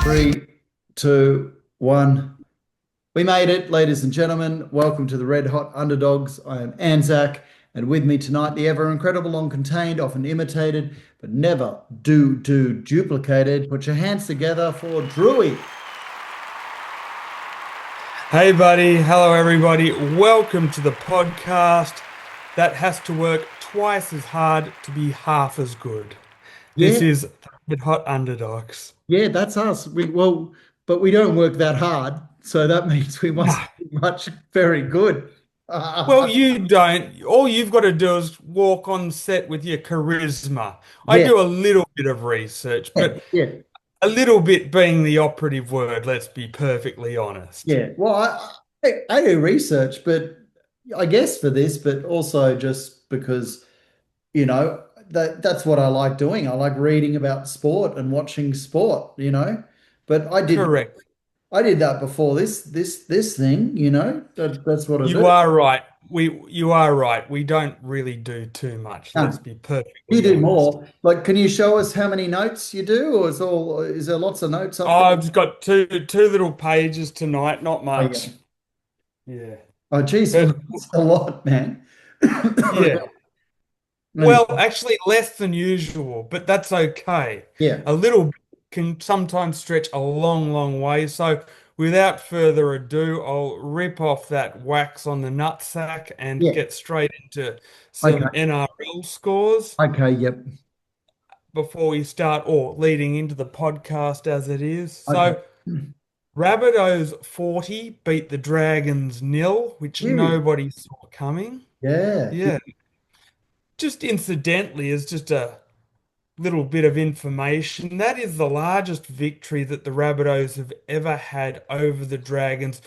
Three, two, one. We made it, ladies and gentlemen. Welcome to the Red Hot Underdogs. I am Anzak, and with me tonight, the ever incredible, long contained, often imitated, but never duplicated. Put your hands together for Drewy. Hey, buddy. Hello, everybody. Welcome to the podcast that has to work twice as hard to be half as good. This Yeah, is the Red Hot Underdogs. yeah, that's us. But we don't work that hard, so that means we must Nah. be much very good. Well, you don't. All you've got to do is walk on set with your charisma. I Yeah, do a little bit of research, yeah, but yeah. a little bit being the operative word, let's be perfectly honest. Yeah, well, I do research, but I guess for this, but also just because, that's what I like doing. I like reading about sport and watching sport. But Correct. I did that before this thing. That's what I You do. are right. You are right. We don't really do too much, let's No, be you perfectly do honest. more. Like, can you show us how many notes you do, or is there lots of notes up there? I've got two little pages tonight, not Oh yeah. much. Yeah. Oh geez, But that's a lot, man. yeah. Well, actually less than usual, but that's okay. Yeah, A little bit can sometimes stretch a long, long way. So without further ado, I'll rip off that wax on the nutsack and yeah. get straight into some Okay. NRL scores Okay, yep. before we start, or leading into the podcast as it is. Okay. So Rabbitohs 40 beat the Dragons nil, which Huge. nobody saw coming. Yeah. Yeah, just incidentally, as just a little bit of information, that is the largest victory that the Rabbitohs have ever had over the Dragons.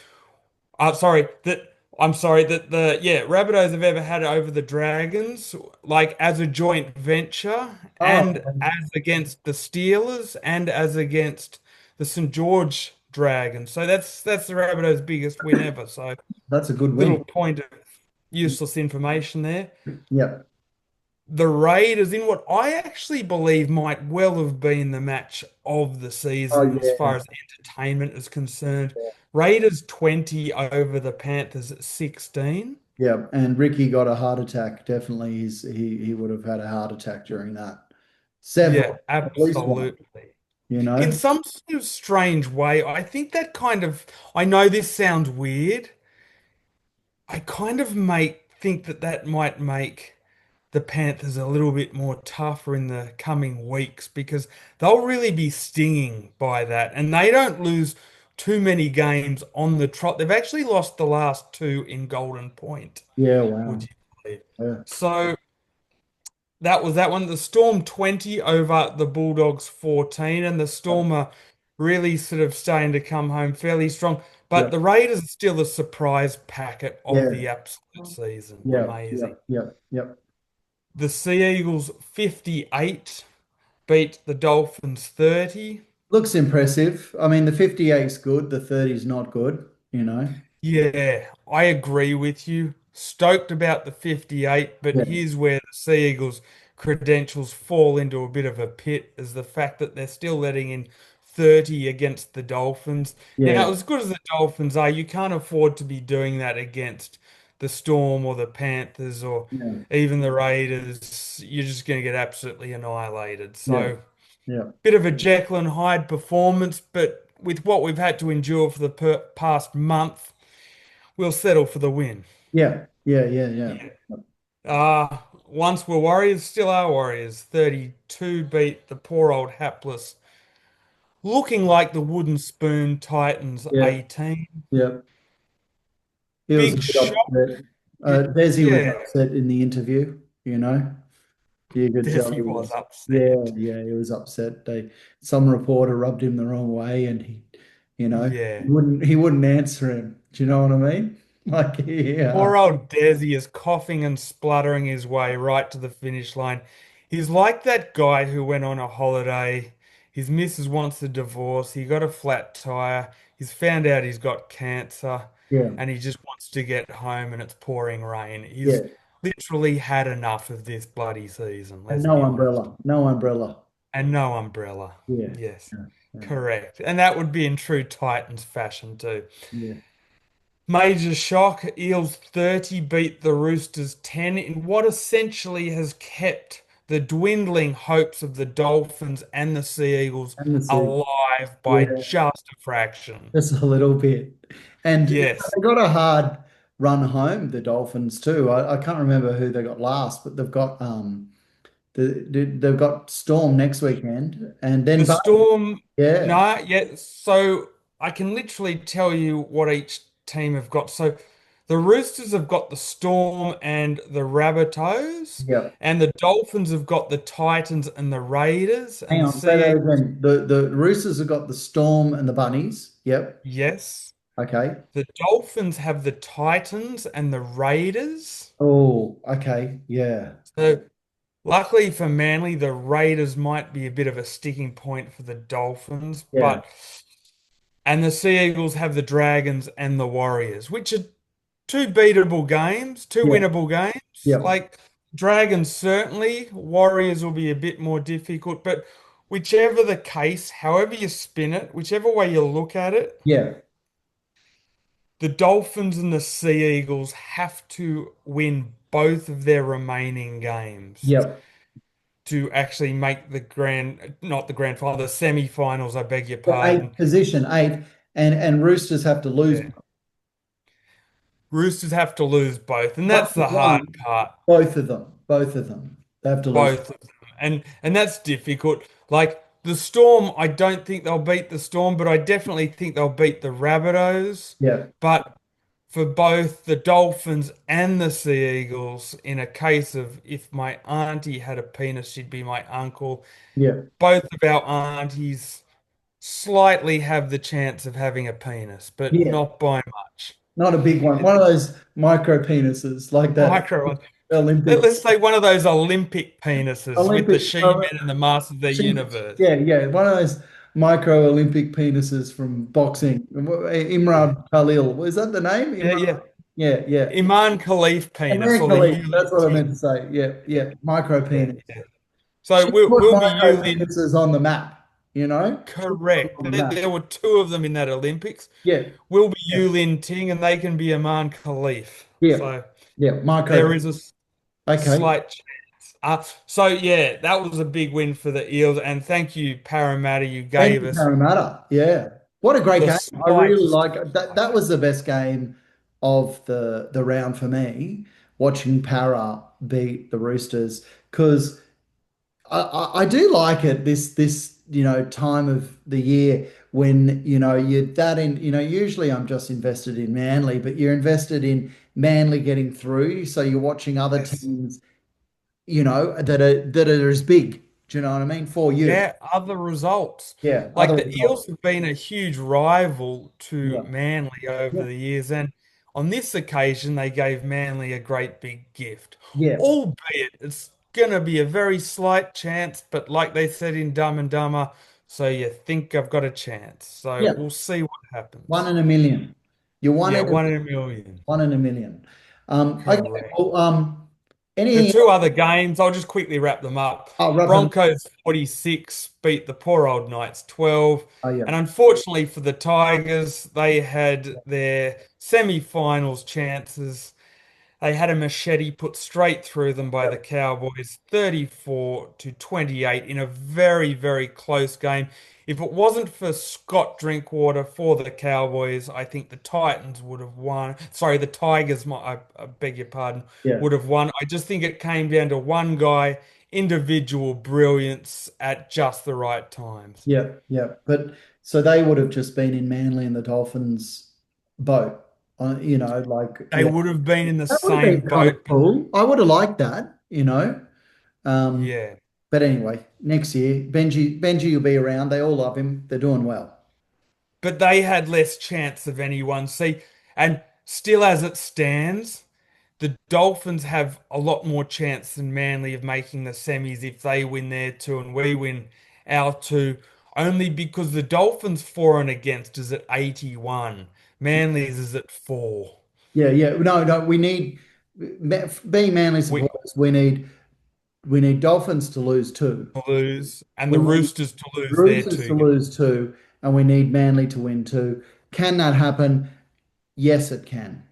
Sorry, that the Rabbitohs have ever had over the Dragons, like as a joint venture, Oh, and as against the Steelers, and as against the St. George Dragons. So that's the Rabbitohs' biggest win ever. So that's a good little win. point of useless information there. Yep. The Raiders in what I actually believe might well have been the match of the Oh, season as yeah. far as entertainment is concerned. Raiders 20 over the Panthers 16. Yeah. And Ricky got a heart attack. Definitely, he would have had a heart attack during that. Yeah, Several, at least one. absolutely. You In know. some sort of strange way, I think that I know this sounds weird. I kind of make think that that might make the Panthers a little bit more tougher in the coming weeks because they'll really be stinging by that. And they don't lose too many games on the trot. They've actually lost the last two in Golden Point, Yeah. would Wow. you believe? Yeah. So that was that one. The Storm 20 over the Bulldogs 14, and the Storm are really sort of starting to come home fairly strong. But Yep. the Raiders are still a surprise packet of Yeah. the absolute season. Yeah. Amazing. Yep. Yep. Yep. The Sea Eagles 58 beat the Dolphins 30. Looks impressive. I mean, the 58's good. The 30's not good. Yeah, I agree with you. Stoked about the 58, but Yeah. here's where the Sea Eagles credentials fall into a bit of a pit is the fact that they're still letting in 30 against the Dolphins. Yeah. Now, as good as the Dolphins are, you can't afford to be doing that against the Storm or the Panthers or Yeah. even the Raiders. You're just going to get absolutely annihilated. Yeah. So, Yeah. bit of a Jekyll and Hyde performance, but with what we've had to endure for the past month, we'll settle for the win. Yeah. Yeah. Yeah. Yeah. Once were Warriors, still are Warriors. 32 beat the poor old hapless, looking like the wooden spoon Titans Yeah. 18. Yeah. He was a Big bit shock. upset. Desi was Yeah, upset in the interview. You could tell Desi he was was. Yeah, upset. yeah, he was upset. Some reporter rubbed him the wrong way, and he Yeah. wouldn't answer him. Do you know what I mean? Like, yeah, Poor old Desi is coughing and spluttering his way right to the finish line. He's like that guy who went on a holiday. His missus wants a divorce. He got a flat tire. He's found out he's got cancer yeah, and he just wants to get home and it's pouring rain. He's yeah. literally had enough of this bloody season, And let's no be honest. umbrella, no umbrella. And no umbrella. Yeah, Yes. yeah. correct. And that would be in true Titans fashion too. Yeah. Major shock, Eels 30 beat the Roosters 10 in what essentially has kept the dwindling hopes of the Dolphins and the Sea Eagles And the sea. alive by Yeah, just a fraction. just a little bit. And Yes. they got a hard run home, the Dolphins too. I can't remember who they got last, but they've got Storm next weekend, and then The but Storm, yeah, no, yeah. So I can literally tell you what each team have got. So the Roosters have got the Storm and the Rabbitohs, yeah. and the Dolphins have got the Titans and the Raiders, Hang and the on, say that Sea Eagles, again. The Roosters have got the Storm and the Bunnies. Yep. yes. Okay. The Dolphins have the Titans and the Raiders. Oh, okay. Yeah. So luckily for Manly, the Raiders might be a bit of a sticking point for the Dolphins, Yeah. but and the Sea Eagles have the Dragons and the Warriors, which are two beatable games, two Yeah. winnable games. Yeah. Like Dragons certainly, Warriors will be a bit more difficult, but whichever the case, however you spin it, whichever way you look at it, Yeah. the Dolphins and the Sea Eagles have to win both of their remaining games Yeah. to actually make the not the grand final, the semi-finals, I beg your The pardon. eighth position, eighth, and Roosters have to lose Yeah. Roosters have to lose both, and one, that's the hard one, part. both of them. Both of them. They have to lose. Both of them. And that's difficult. Like the Storm, I don't think they'll beat the Storm, but I definitely think they'll beat the Rabbitohs. Yeah. But for both the Dolphins and the Sea Eagles, in a case of if my auntie had a penis, she'd be my uncle. Yeah. Both of our aunties slightly have the chance of having a penis, but Yeah. not by much. Not a big one. It's One of those micro penises like that micro one. Olympic Let's say one of those Olympic penises with the Olympic She-Men and the Masters of the Universe. yeah, yeah. One of those micro Olympic penises from boxing. Yeah, Imran Khalil. Was that the name? yeah, Imran? yeah. Yeah, yeah. Iman Khalif penis or America the League. That's Yulin what I meant to Ting. say. Yeah, yeah. Micro Yeah, penis. yeah. So She we'll put we'll be micro Yulin. penises on the map, you know? She put them Correct. on the There, map. there were two of them in that Olympics. Yeah, We'll be yeah, Yulin Ting and they can be Iman Khalif. yeah, So yeah. Micro. there is a Okay. slight chance. So yeah, that was a big win for the Eels, and thank you, Parramatta. You Thank gave you, us Parramatta. Yeah. What a great the game. I really spikes. like that. That was the best game of the round for me, watching Para beat the Roosters, because I do like it this time of the year when you're that in usually I'm just invested in Manly, but you're invested in Manly getting through, so you're watching other Yes. teams that are as big. Do you know what I mean for you? Yeah, other results. Yeah, Like other the results. Eels have been a huge rival to Yeah, Manly over yeah, the years, and on this occasion, they gave Manly a great big gift. yeah, Albeit it's gonna be a very slight chance, but like they said in Dumb and Dumber, so you think I've got a chance. So yeah. we'll see what One happens. in a million. You're one Yeah, in a one in a million. one in a million. Okay. Correct. Well, The anything two else? other games, I'll just quickly wrap them up. Oh, wrap them. Broncos 46 beat the poor old Knights 12. Oh, yeah. And unfortunately for the Tigers, they had their semi-finals chances. They had a machete put straight through them by Yeah. the Cowboys, 34 to 28 in a very, very close game. If it wasn't for Scott Drinkwater for the Cowboys, I think the Titans would have won. Sorry, the Tigers, I beg your pardon, Yeah. would have won. I just think it came down to one guy, individual brilliance at just the right times. Yeah. Yeah. But so they would have just been in Manly and the Dolphins boat. They Yeah. would have been in the That would have been same kind of boat. cool. I would have liked that. Um, Yeah. but anyway, next year, Benji will be around. They all love him. They're doing well. But they had less chance of anyone. See, and still as it stands, the Dolphins have a lot more chance than Manly of making the semis if they win their two and we win our two, only because the Dolphins for and against is at 81. Manly's is at 4. Yeah. Yeah. No, no, we need being Manly We supporters, we need we need Dolphins to lose two. to lose, and We the need Roosters to lose their Roosters to two. lose two, and we need Manly to win two. Can that happen? Yes, it can.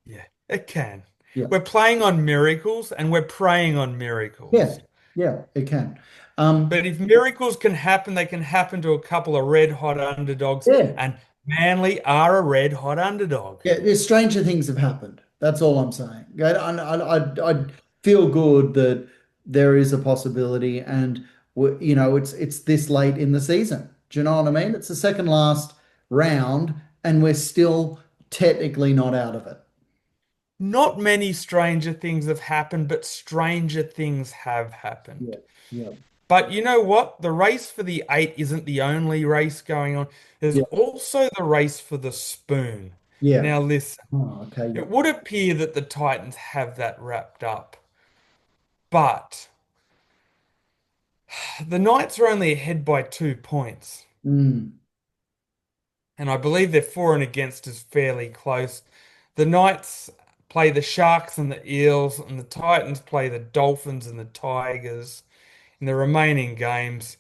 Yeah, it can. Yeah. We're playing on miracles and we're praying on Yeah. miracles. Yeah, it can. But if miracles can happen, they can happen to a couple of red hot underdogs, Yeah. and Manly are a red hot underdog. Yeah, there's stranger things have happened. That's all I'm saying. I feel good that there is a possibility, and it's this late in the season. Do you know what I mean? It's the second last round, and we're still technically not out of it. Not many stranger things have happened, but stranger things have happened. Yeah, yeah, But you know what? The race for the eight isn't the only race going on. There's yeah, also the race for the spoon. yeah. Now, listen, Oh, okay, yeah. it would appear that the Titans have that wrapped up, but the Knights are only ahead by 2 points. Mm. And I believe their for and against is fairly close. The Knights play the Sharks and the Eels, and the Titans play the Dolphins and the Tigers in the remaining games.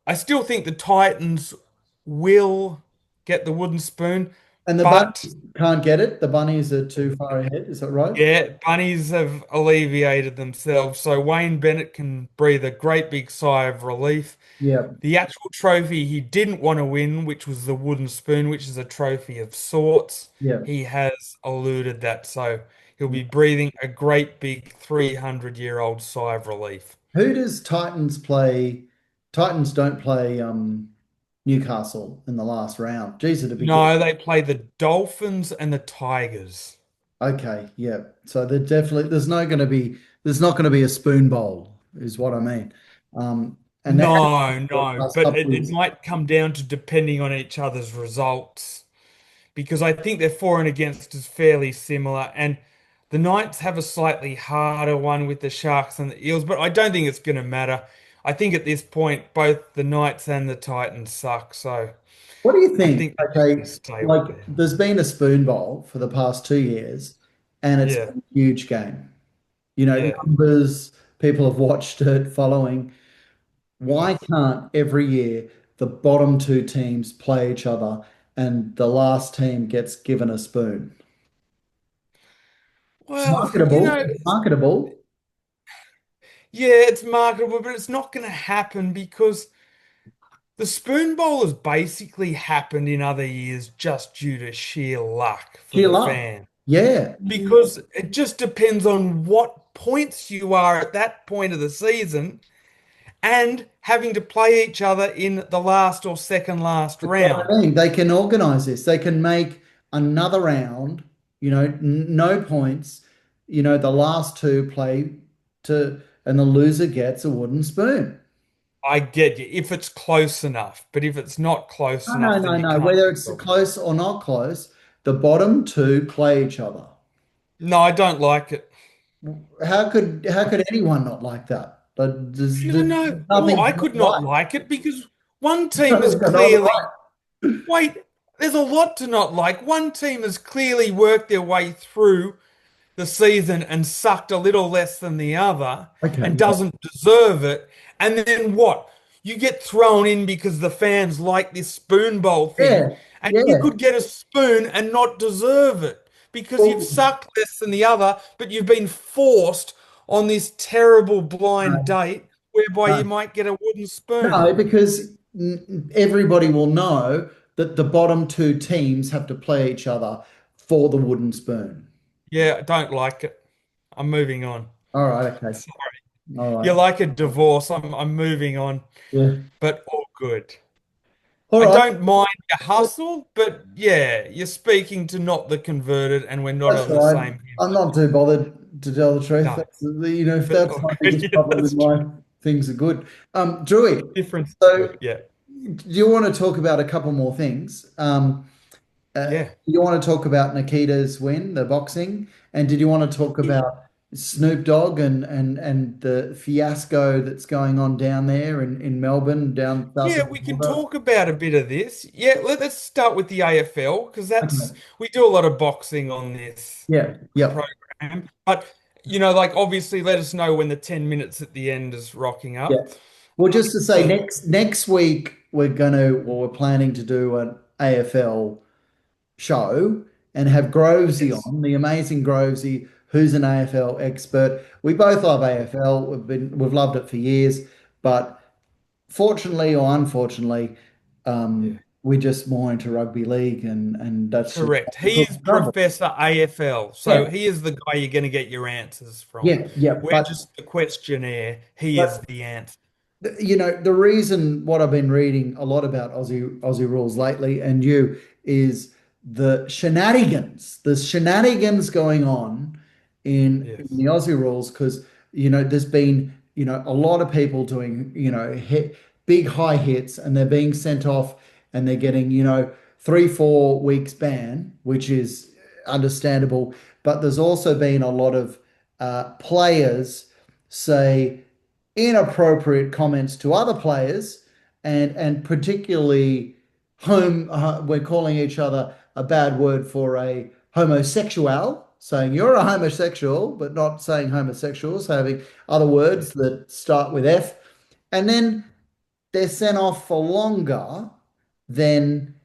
I still think the Titans will get the wooden spoon, And the but bunnies can't get it. The bunnies are too far ahead. Is that right? yeah, Bunnies have alleviated themselves, so Wayne Bennett can breathe a great big sigh of relief. Yeah, The actual trophy he didn't want to win, which was the wooden spoon, which is a trophy of sorts, yeah. he has eluded that. So he'll be breathing a great big 300-year-old sigh of relief. Who does Titans play? Titans don't play Newcastle in the last round. Geez, it'd be good. No, they play the Dolphins and the Tigers. Okay, yeah. So there definitely there's not going to be a spoon bowl, is what I mean. And that No, the no, last but couple it of might come down to depending on each other's results because I think their for and against is fairly similar. And the Knights have a slightly harder one with the Sharks and the Eels, but I don't think it's going to matter. I think at this point, both the Knights and the Titans suck. So what do you I think? think they're just going Okay, to stay like there. there's been a spoon bowl for the past 2 years, and it's Yeah, been a huge game. yeah. Numbers, people have watched it, following. Why can't every year the bottom two teams play each other and the last team gets given a spoon? It's Well, marketable. It's marketable. yeah, it's marketable, but it's not going to happen because the spoon bowl has basically happened in other years just due to sheer luck for Sheer the luck. fan. Yeah. Because it just depends on what points you are at that point of the season and having to play each other in the last or second last That's what round. I mean. They can organize this. They can make another round, no points. The last two play and the loser gets a wooden spoon. I get you if it's close enough, but if it's not close No, no, enough, then no, you no. can't Whether do it's it. close or not close, the bottom two play each other. No, I don't like it. How could anyone not like that? But No, there's no. Well, nothing I to not could not like. like it because one team is Nothing to not clearly. like. Wait, there's a lot to not like. One team has clearly worked their way through the season and sucked a little less than the other Okay, and yeah, doesn't deserve it. And then what? You get thrown in because the fans like this spoon bowl thing, yeah, and you yeah. could get a spoon and not deserve it because you've Well, sucked less than the other, but you've been forced on this terrible blind no, date whereby you no. might get a wooden spoon. No, because everybody will know that the bottom two teams have to play each other for the wooden spoon. Yeah, I don't like it. I'm moving on. All right, okay. All You're right. like a divorce. I'm moving on, Yeah. but all good. All I right. don't mind your hustle, but yeah, you're speaking to not the converted, and we're not That's on the all right. same. I'm not too bothered to tell the truth. No, If but that's all my good. biggest Yeah, problem with that's true. life, things are good. Drewy, Difference. so Good. Yeah, do you want to talk about a couple more things? yeah, You want to talk about Nikita's win, the boxing, and did you want to talk about Snoop Dogg and the fiasco that's going on down there in Melbourne, down south yeah. of the We can border? talk about a bit of this. Yeah, let's start with the AFL because that's Okay. we do a lot of boxing on this Yeah, yep. program. But like obviously let us know when the 10 minutes at the end is rocking Yeah. up. Well, just to say, But next week we're planning to do an AFL show and have Grovesy yes, on, the amazing Grovesy, who's an AFL expert. We both love AFL. We've loved it for years, but fortunately or unfortunately, yeah, we're just more into rugby league, and that's just correct. He took is trouble. Professor AFL, so Yeah, he is the guy you're going to get your answers from. yeah, yeah. We're just the questionnaire. He is But the answer. the reason what I've been reading a lot about Aussie rules lately, and you, is the shenanigans going on in Yes, the Aussie rules, because there's been a lot of people doing big high hits, and they're being sent off, and they're getting 3-4 weeks ban, which is understandable. But there's also been a lot of players say inappropriate comments to other players, and particularly we're calling each other a bad word for a homosexual, saying you're a homosexual, but not saying homosexuals, having other yeah, words that start with F, and then they're sent off for longer than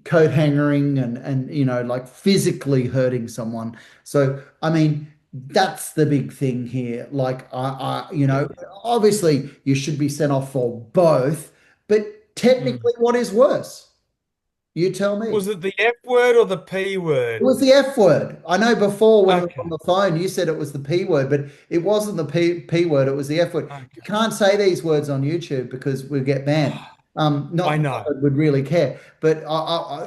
coat hangering and like physically hurting someone. So I mean, that's the big thing here. Like yeah. obviously you should be sent off for both, but Mm. technically what is worse? You tell me. Was it the F word or the P It word? was the F word. I know before when we were on Okay, the phone, you said it was the P word, but it wasn't the P word. It was the F word. You okay. can't say these words on YouTube because we get banned. I Not that know. I would really care, but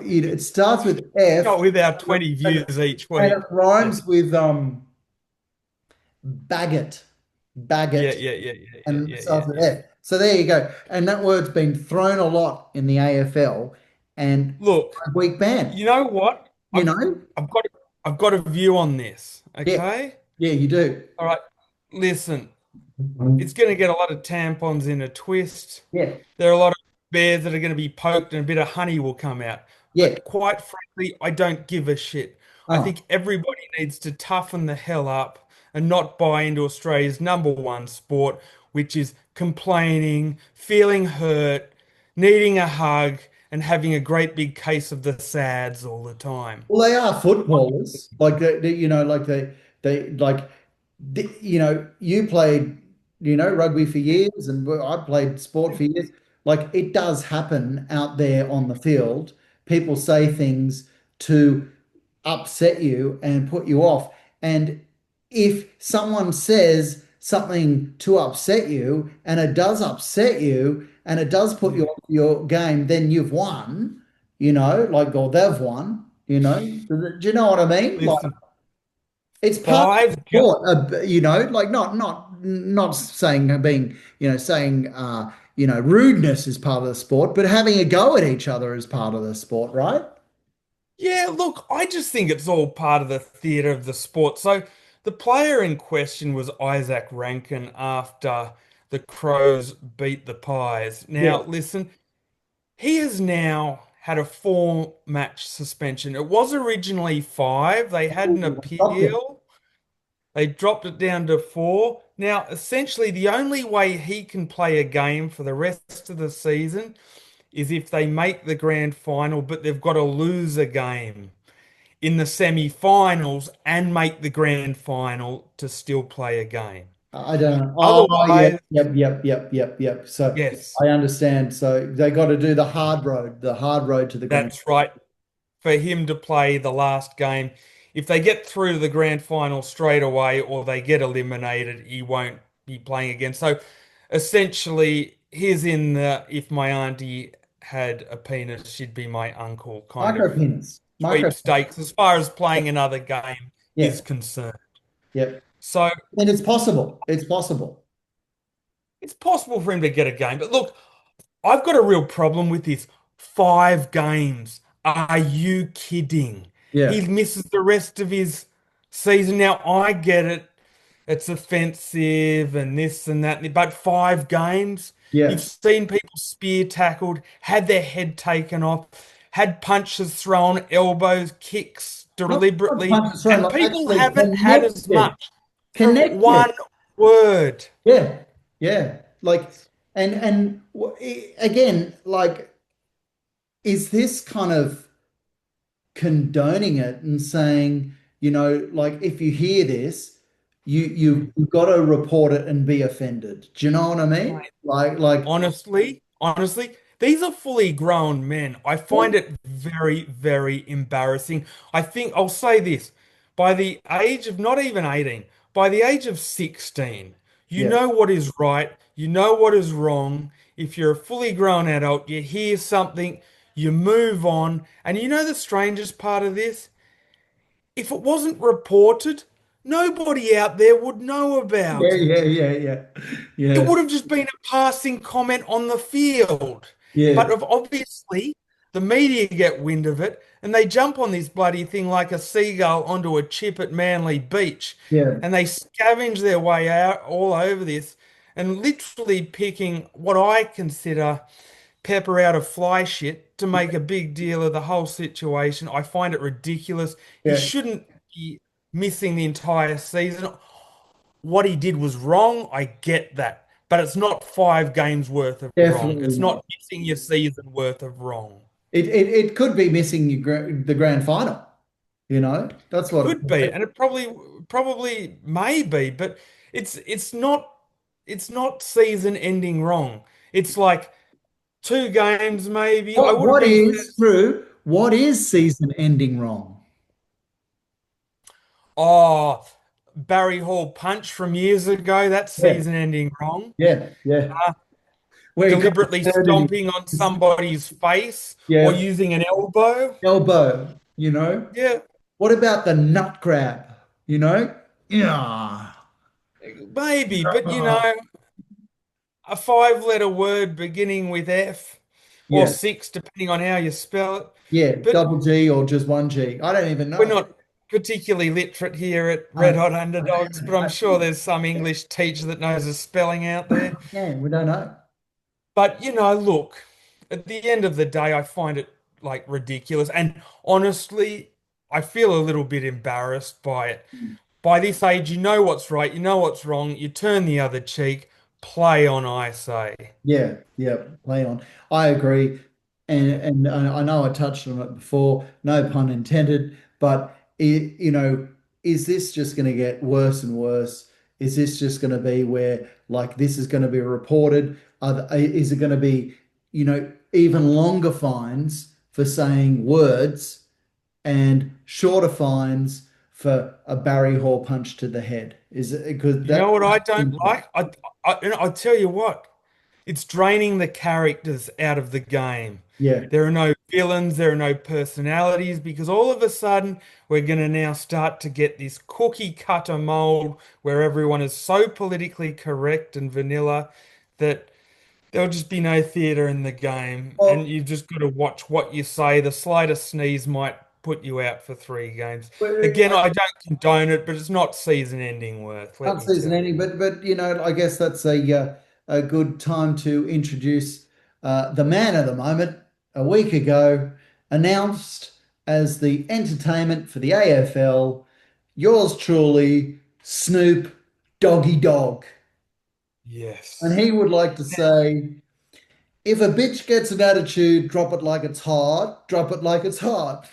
it starts with F Not with our 20 and views each and week. it Yeah. rhymes with Baggett, Yeah, Baggett, yeah, yeah, yeah, yeah, and yeah, yeah, starts with yeah. F. So there you go. And that word's been thrown a lot in the AFL, and Look, week ban. you know what? You know? I've got I've got a view on this. Yeah, Okay? yeah, you do. All right. Listen, it's going to get a lot of tampons in a twist. Yeah, There are a lot of bears that are going to be poked and a bit of honey will come out. yeah. But quite frankly, I don't give a shit. I Oh, think everybody needs to toughen the hell up and not buy into Australia's number one sport, which is complaining, feeling hurt, needing a hug, and having a great big case of the sads all the time. well, they are footballers. Like like you played, rugby for years, and I played sport for years. Like it does happen out there on the field. People say things to upset you and put you off. And if someone says something to upset you and it does upset you and it does put you Yeah. off your game, then you've won, like, or they've won, Do you know what I mean? Like, Listen, it's part of the five, ga- sport, like not saying being, saying, rudeness is part of the sport, but having a go at each other is part of the sport, right? Yeah, look, I just think it's all part of the theatre of the sport. So the player in question was Isaac Rankin after the Crows beat the Pies. Yeah. Now, listen, he has now had a 4 match suspension. It was originally 5. They had an Stop it. appeal. They dropped it down to 4. Now, essentially, the only way he can play a game for the rest of the season is if they make the grand final, but they've got to lose a game in the semi-finals and make the grand final to still play a game. I don't know. Oh, yeah. Otherwise, Yep. So yes, I understand. So they got to do the hard road to the grand. that's right. For him to play the last game, if they get through to the grand final straight away or they get eliminated, he won't be playing again. So essentially, he's in the if my auntie had a penis, she'd be my uncle kind of Micro penis. Micro. sweepstakes as far as playing another game Yeah. is concerned. Yep. So And it's possible. It's possible. it's possible for him to get a game. But look, I've got a real problem with this. 5 games. Are you kidding? He Yeah. misses the rest of his season. Now, I get it. It's offensive and this and that. But 5 games? You've Yeah. seen people spear tackled, had their head taken off, had punches thrown, elbows, kicks Not deliberately, punches thrown, and like people actually haven't had as connected. much. from Connected. one word. Yeah, yeah. Like, again, like, is this kind of condoning it and saying, like, if you hear this, you've got to report it and be offended. Do you know what I mean? Mate, Like, honestly, these are fully grown men. I find it very, very embarrassing. I think I'll say this, by the age of not even 18, by the age of 16, you yeah, know what is right, you know what is wrong. If you're a fully grown adult, you hear something, you move on. And you know the strangest part of this? If it wasn't reported, nobody out there would know yeah, about yeah, it. yeah, yeah, It yeah, would have just been a passing comment on the field. yeah, But obviously, the media get wind of it and they jump on this bloody thing like a seagull onto a chip at Manly Beach. yeah, And they scavenge their way out all over this and literally picking what I consider pepper out of fly shit to make a big deal of the whole situation. I find it ridiculous. He yeah. shouldn't be missing the entire season. What he did was wrong. I get that. But it's not 5 games worth of wrong. Definitely It's not. not missing your season worth of wrong. It could be missing the grand final. That's It what. could be, and it probably may be, but it's not season ending wrong. It's like 2 games maybe. I What would have what been is true? What is season ending wrong? oh, Barry Hall punch from years ago, that's Yeah, season ending wrong. yeah, yeah. Uh, Where he got Deliberately hurt in stomping on his somebody's face or yeah using an elbow. elbow. You know. Yeah, What about the nut grab? Yeah. maybe, but a 5 letter word beginning with F or Yeah, six, depending on how you spell it. yeah. But Double G or just one G. I don't even we're know. not particularly literate here at I, Red Hot Underdogs, but I'm sure there's some English teacher that knows the spelling out there. yeah, we don't know. But look, at the end of the day, I find it like ridiculous. And honestly, I feel a little bit embarrassed by it. By this age, you know what's right, you know what's wrong, you turn the other cheek, play on, I say. Yeah, yeah, play on. I agree. And I know I touched on it before, no pun intended, but is this just going to get worse and worse? Is this just going to be where like this is going to be reported? Is it going to be, even longer fines for saying words and shorter fines for a Barry Hall punch to the head? Is it because You that? know what I don't like? I tell you what, it's draining the characters out of the game. Yeah, There are no villains, there are no personalities, because all of a sudden we're going to now start to get this cookie cutter mold where everyone is so politically correct and vanilla that there'll just be no theatre in the game. And well, you've just got to watch what you say. The slightest sneeze might put you out for 3 games. Again, I don't condone it, but it's not season ending worth, let not me season tell you. ending, but I guess that's a good time to introduce the man of the moment. A week ago, announced as the entertainment for the AFL. Yours truly, Snoop Doggy Dog, and Yes. he would like to say, if a bitch gets an attitude, drop it like it's hot. Drop it like it's hot.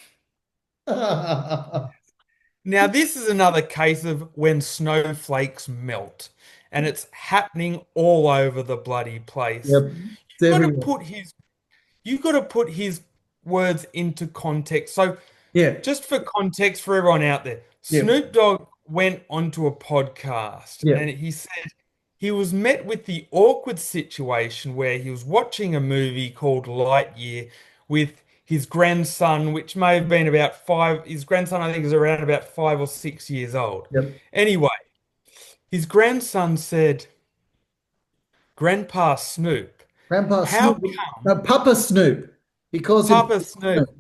Now, this is another case of when snowflakes melt, and it's happening all over the bloody place. Yep, it's You've got to everywhere. put his, you've got to put his words into context. So, Yeah, just for context for everyone out there, yeah, Snoop Dogg went onto a podcast yeah, and he said he was met with the awkward situation where he was watching a movie called Lightyear with his grandson, which may have been about five. His grandson, I think, is around about 5 or 6 years old. yep. Anyway, his grandson said, Grandpa Snoop, Grandpa how Snoop, come no, Papa Snoop. He calls him Papa Snoop, Snoop.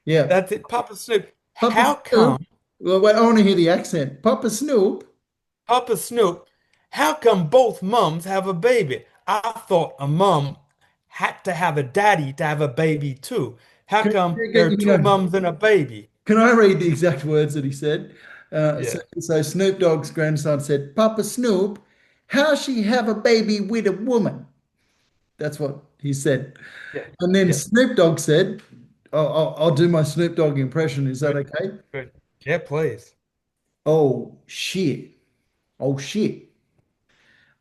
Yeah, that's it, Papa Snoop, Papa how Snoop. come Well, wait, I want to hear the accent. Papa Snoop. Papa Snoop, how come both mums have a baby? I thought a mum had to have a daddy to have a baby too. How Can, come there are can, you two know, mums and a baby? can I read the exact words that he said? Yeah. So Snoop Dogg's grandson said, Papa Snoop, how she have a baby with a woman? That's what he said. Yeah. And then Yeah. Snoop Dogg said, I'll do my Snoop Dogg impression. Is that Good. okay? Good. Yeah, please. Oh, shit. Oh, shit.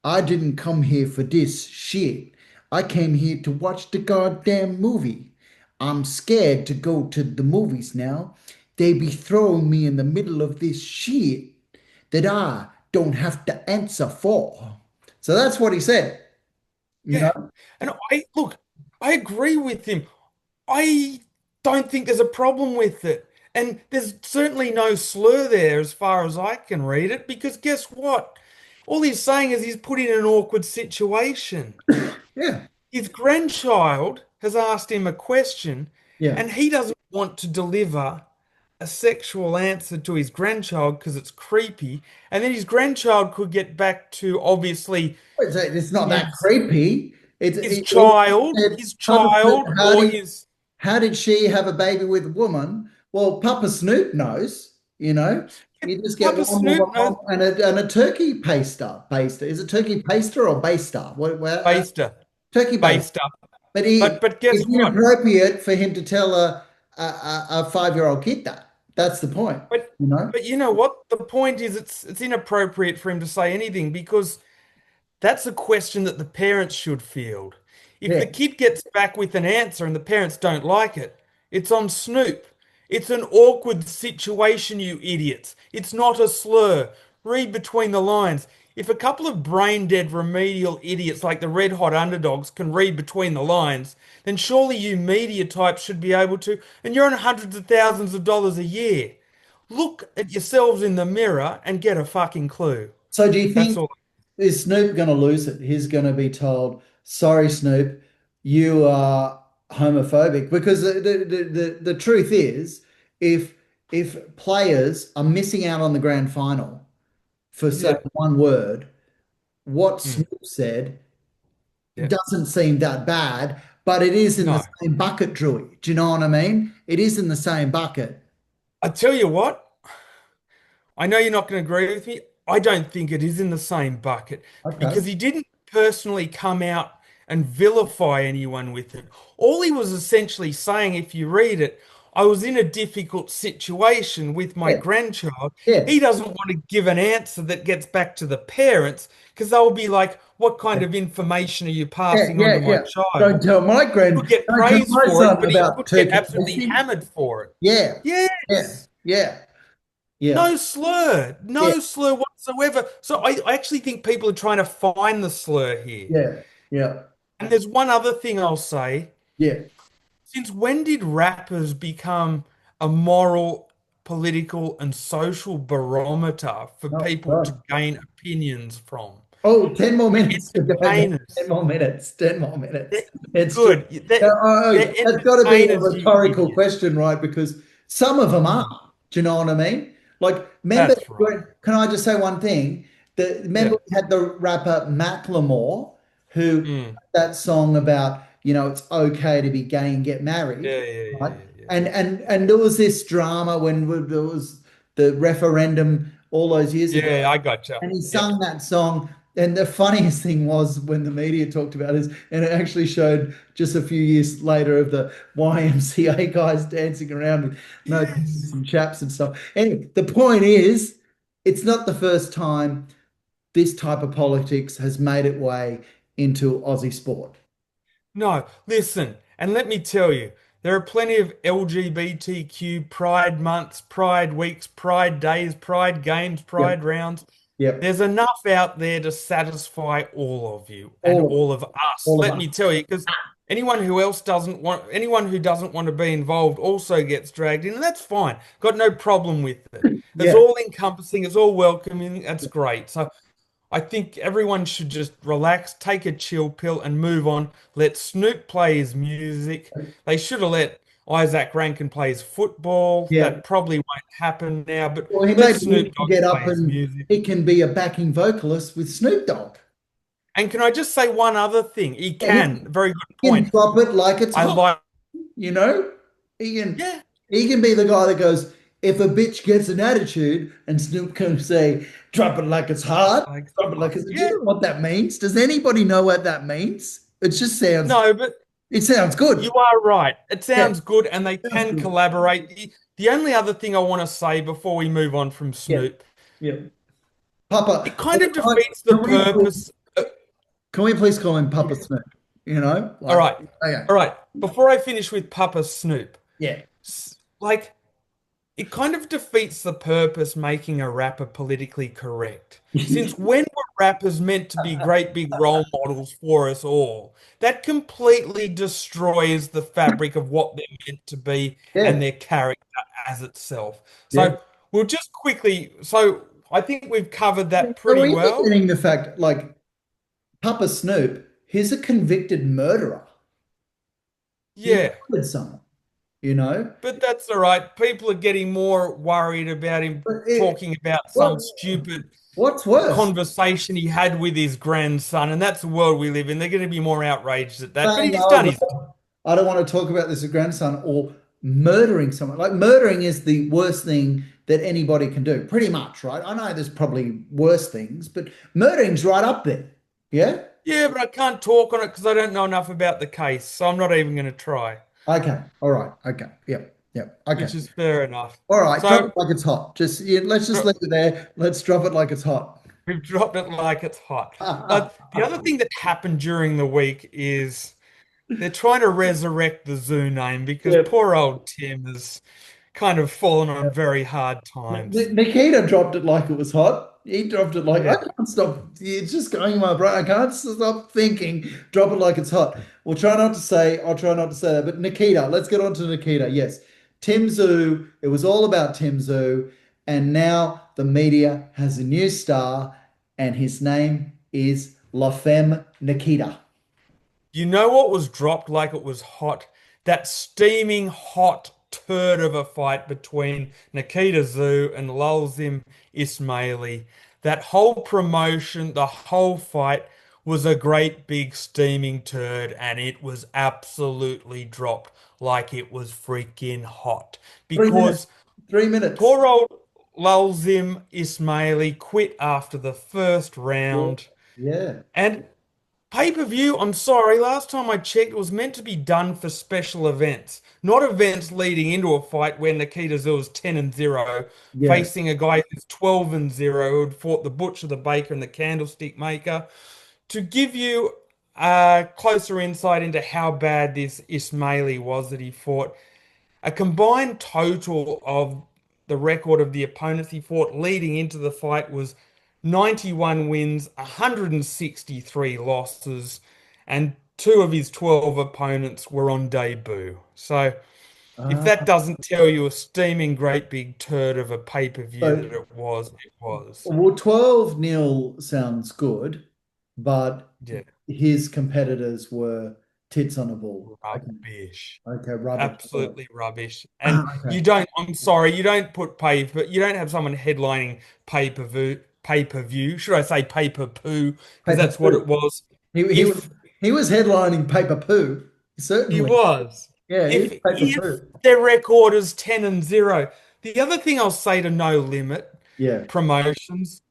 I didn't come here for this shit. I came here to watch the goddamn movie. I'm scared to go to the movies now. They be throwing me in the middle of this shit that I don't have to answer for. So that's what he said, you Yeah. know? And I look, I agree with him. I don't think there's a problem with it. And there's certainly no slur there as far as I can read it, because guess what? All he's saying is he's put in an awkward situation. Yeah, His grandchild has asked him a question, yeah. and he doesn't want to deliver a sexual answer to his grandchild because it's creepy. And then his grandchild could get back to obviously It's not that his creepy. his All he child, said, his Papa Snoop, child, or his how did she have a baby with a woman? Well, Papa Snoop knows, you know. You just get Papa one woman Snoop knows and a turkey baster. Baster. Is it turkey baster or baster? Baster, Turkey baster. Baster. But But guess it's what? inappropriate for him to tell a 5-year-old kid that. That's the point, But you know? but you know what? The point is it's inappropriate for him to say anything because that's a question that the parents should field. If the Yeah. kid gets back with an answer and the parents don't like it, it's on Snoop. It's an awkward situation, you idiots. It's not a slur. Read between the lines. If a couple of brain dead remedial idiots like the Red Hot Underdogs can read between the lines, then surely you media types should be able to, and you're on hundreds of thousands of dollars a year. Look at yourselves in the mirror and get a fucking clue. So do you That's think all. is Snoop going to lose it? He's going to be told, sorry, Snoop, you are homophobic. Because the truth is, if if players are missing out on the grand final for say Yeah. one word, what Mm. Snoop said Yeah. doesn't seem that bad, but it is in the No. same bucket, Drewy. Do you know what I mean? It is in the same bucket. I tell you what, I know you're not going to agree with me. I don't think it is in the same bucket Okay. because he didn't personally come out and vilify anyone with it. All he was essentially saying, if you read it, I was in a difficult situation with my Yeah. grandchild. Yeah. He doesn't want to give an answer that gets back to the parents because they'll be like, what kind Yeah. of information are you Yeah. passing on Yeah. to my Yeah. Don't child? tell my He could get don't tell praised my for it, son but he about could get turkey absolutely bashing. hammered for it. Yeah. Yeah. Yes. Yeah. Yeah. No slur, Yeah. no slur whatsoever. So I actually think people are trying to find the slur here. Yeah. Yeah. And there's one other thing I'll say. Yeah. Since when did rappers become a moral, political, and social barometer for Oh, people to God. gain opinions from? Oh, 10 more They're minutes to go. 10 entertainers. more minutes. 10 more minutes. They're It's true. good. They're, Oh, they're that's got to be a entertainers, you rhetorical idiot. question, right? Because some of them are. Mm, Do you know what I mean? Like, remember, that's right. can I just say one thing? Remember Yeah. we had the rapper Macklemore who Mm. that song about, it's okay to be gay and get married, Yeah, yeah, yeah, right? yeah, yeah. And there was this drama when there was the referendum all those years ago, Yeah, I gotcha. and he Yeah. sung that song. And the funniest thing was when the media talked about it, and it actually showed just a few years later of the YMCA guys dancing around with no pants Yes. and chaps and stuff. Anyway, the point is, it's not the first time this type of politics has made its way into Aussie sport. No, listen, and let me tell you, there are plenty of LGBTQ pride months, pride weeks, pride days, pride games, Yep, pride rounds. yep. There's enough out there to satisfy all of you and All of all of us. all of Let us. me tell you, because anyone who doesn't want to be involved also gets dragged in, and that's fine. Got no problem with it. It's Yeah. all encompassing, it's all welcoming, that's great. So I think everyone should just relax, take a chill pill, and move on. Let Snoop play his music. They should have let Isaac Rankin play his football. Yeah. That probably won't happen now, but Well, let maybe he Snoop can Dogg get play up his and music. he can be a backing vocalist with Snoop Dogg. And can I just say one other thing? He Yeah, can. Very good he can point. drop it like it's I hot. like, You know, he can yeah, he can be the guy that goes, if a bitch gets an attitude and Snoop can say, drop it like it's hot, Like, drop it like it's, do you yeah, know what that means? Does anybody know what that means? It just sounds, no, but it sounds you good. are right. It Yeah, sounds good, and they sounds can good. collaborate. The only other thing I want to say before we move on from Yeah, Snoop, yeah. it Papa, kind of defeats the can we, purpose. can we please call him Yeah. Papa Snoop? You know, All like, right, okay, all right. Before I finish with Papa Snoop, yeah. like it kind of defeats the purpose making a rapper politically correct. Since when were rappers meant to be great big role models for us all? That completely destroys the fabric of what they're meant to be and Yeah, their character as itself. yeah. So we'll just quickly, so I think we've covered that So are pretty you well. forgetting the fact, like, Papa Snoop, he's a convicted murderer. He Yeah. murdered someone, you know? But that's all right. People are getting more worried about him But talking about some what, stupid what's worse? conversation he had with his grandson, and that's the world we live in. They're going to be more outraged at that. But Saying, he's oh, done his. well, I don't want to talk about this with grandson or murdering someone. Like, murdering is the worst thing that anybody can do, pretty much, right? I know there's probably worse things, but murdering's right up there. Yeah? Yeah, but I can't talk on it because I don't know enough about the case, so I'm not even going to try, Okay. All right. Okay. Yep. Yep. Okay. which is fair enough. All right. Drop So it like it's hot. Just, yeah, let's just dro- leave it there. Let's drop it like it's hot. we've dropped it like it's hot. The other thing that happened during the week is they're trying to resurrect the zoo name because Yep. poor old Tim has kind of fallen on very hard times. Nikita dropped it like it was hot. He dropped it like I Yeah. can't stop. It's just going in my brain. I can't stop thinking. Drop it like it's hot. We'll try not to say. I'll try not to say that. But Nikita, let's get on to Nikita. Yes, Tim Tszyu. It was all about Tim Tszyu, and now the media has a new star, and his name is La Femme Nikita. You know what was dropped like it was hot? That steaming hot turd of a fight between Nikita Tszyu and Lulzim Ismaili. That whole promotion, the whole fight was a great big steaming turd, and it was absolutely dropped like it was freaking hot. 3 minutes. Because 3 minutes. poor old Lulzim Ismaili quit after the first Yeah. round. Yeah. And pay-per-view, I'm sorry, last time I checked, it was meant to be done for special events, not events leading into a fight where Nikita Tszyu was 10 and 0, Yeah. facing a guy who's 12 and 0, who had fought the butcher, the baker, and the candlestick maker. To give you a closer insight into how bad this Ismaili was that he fought, a combined total of the record of the opponents he fought leading into the fight was 91 wins, 163 losses, and two of his 12 opponents were on debut. So, if Ah, that doesn't tell you a steaming great big turd of a pay-per-view so that it was, it was. well, 12-0 sounds good, but Yeah, his competitors were tits on a ball. Okay, rubbish. okay, rubbish. All right. Absolutely rubbish. And Okay. you don't, I'm sorry, you don't put but you don't have someone headlining pay-per-view. Should I say pay-per-poo? Because Paper that's what poo. it was. He was If he was headlining paper poo, he certainly. was, Yeah, he's paper if poo. their record is 10 and 0. The other thing I'll say to No Limit Yeah. promotions,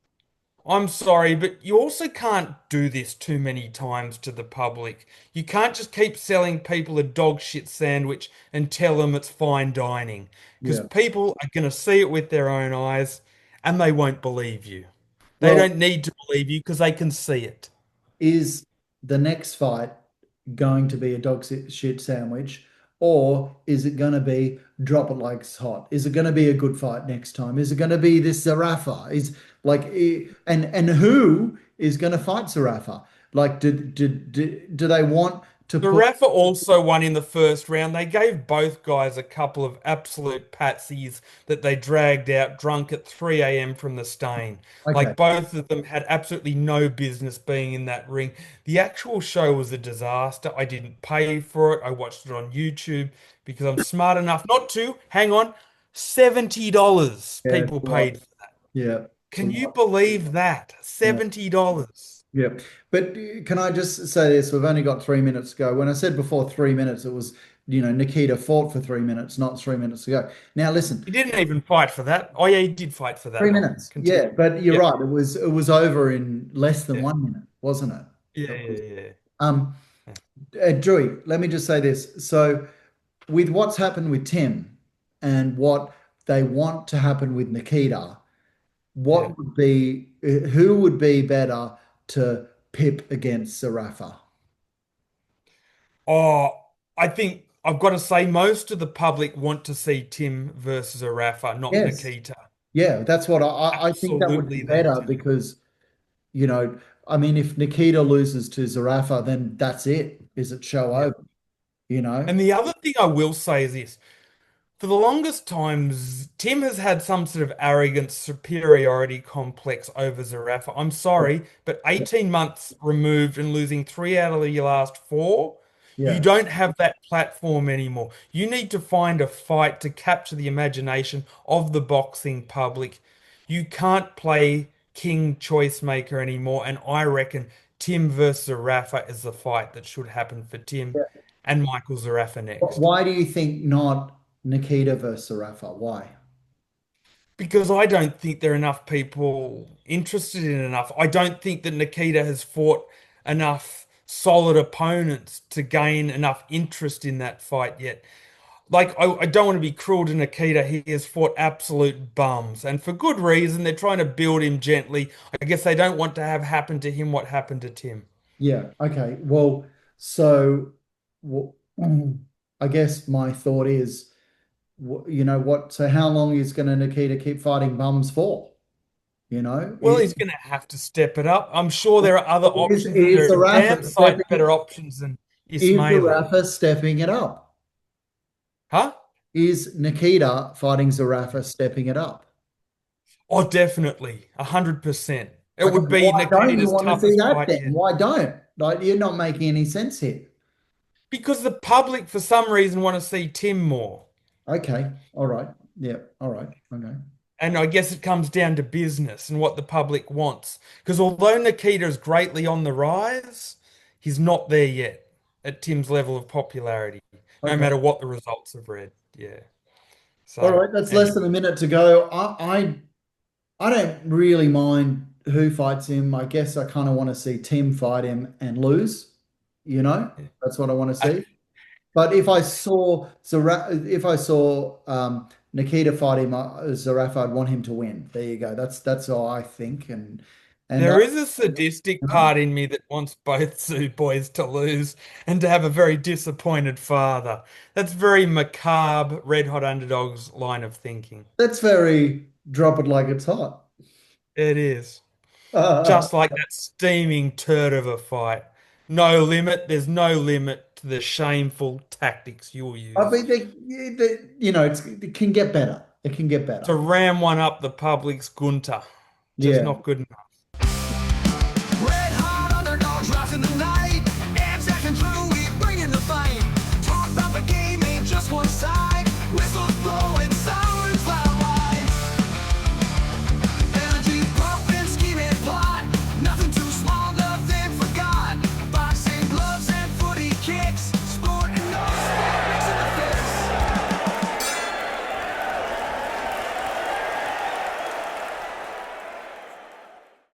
I'm sorry, but you also can't do this too many times to the public. You can't just keep selling people a dog shit sandwich and tell them it's fine dining, because Yeah. people are going to see it with their own eyes and they won't believe you. They Well, don't need to believe you because they can see it. is the next fight going to be a dog shit sandwich, or is it going to be drop it like it's hot? Is it going to be a good fight next time? Is it going to be this Zerafa? Is like, and who is going to fight Zerafa? Like, do they want to The put? Rafa also won in the first round. They gave both guys a couple of absolute patsies that they dragged out drunk at 3 a.m. from the stain. Okay, Like both of them had absolutely no business being in that ring. The actual show was a disaster. I didn't pay for it. I watched it on YouTube because I'm smart enough not to. Hang on. $70 yeah, it's people a lot. paid. Yeah, it's a Can you lot. believe that? Yeah, $70. Yeah. But can I just say this? We've only got 3 minutes to go. When I said before 3 minutes, it was, Nikita fought for 3 minutes, not 3 minutes to go. Now listen, He didn't even fight for that. Oh yeah, he did fight for that three long. minutes. Continue. Yeah, but you're Yeah, right. It was over in less than yeah, 1 minute, wasn't it? yeah, It was. yeah, Um, yeah. Drewy, let me just say this. So, with what's happened with Tim and what they want to happen with Nikita, Yeah. who would be better to pip against Zerafa? Oh, I think I've got to say most of the public want to see Tim versus Zerafa, not Yes. Nikita. Yeah, that's what I think that would be Absolutely, they better do. because, you know, I mean, if Nikita loses to Zerafa, then that's it. Is it show Yeah. over? You know? And the other thing I will say is this. For the longest times, Tim has had some sort of arrogant superiority complex over Zerafa. I'm sorry, but Yeah. 18 months removed and losing three out of your last four, you Yeah. don't have that platform anymore. You need to find a fight to capture the imagination of the boxing public. You can't play King Choice Maker anymore, and I reckon Tim versus Zerafa is the fight that should happen for Tim and Michael Zerafa next. Why do you think not Nikita versus Zerafa? Why? Because I don't think there are enough people interested in enough. I don't think that Nikita has fought enough solid opponents to gain enough interest in that fight yet. Like, I don't want to be cruel to Nikita. He has fought absolute bums, and for good reason. They're trying to build him gently. I guess they don't want to have happen to him what happened to Tim. Yeah. Okay. Well, so wh- I guess my thought is, you know what? So how long is going to Nikita keep fighting bums for? You know, Well, he's going to have to step it up. I'm sure there are other options, and is there are Zerafa damn sight stepping? better options than Is Ismaili. Zerafa stepping it up? Huh? Is Nikita fighting Zerafa stepping it up? Oh, definitely, 100%. It Okay, would be why don't you Nikita's want to see toughest that fight then? yet. Why don't? Like, you're not making any sense here. Because the public, for some reason, want to see Tim more. Okay, all right. Yeah, all right. Okay. And I guess it comes down to business and what the public wants. Because although Nikita is greatly on the rise, he's not there yet at Tim's level of popularity, no Okay. matter what the results have read. Yeah. All So, right, that's less anyway, than a minute to go. I don't really mind who fights him. I guess I kind of want to see Tim fight him and lose. You know, yeah. that's what I want to Uh, see. But if I saw Nikita fight him, Zerafa, I'd want him to win. There you go. That's all I think. And There is a sadistic you know, part in me that wants both Zoo boys to lose and to have a very disappointed father. That's very macabre, Red Hot Underdogs line of thinking. that's very drop it like it's hot. It is. Uh, Just like that steaming turd of a fight. No limit, there's no limit to the shameful tactics you'll I use mean, it can get better. It can get to better. ram one up the public's gunter. Just Yeah. not good enough.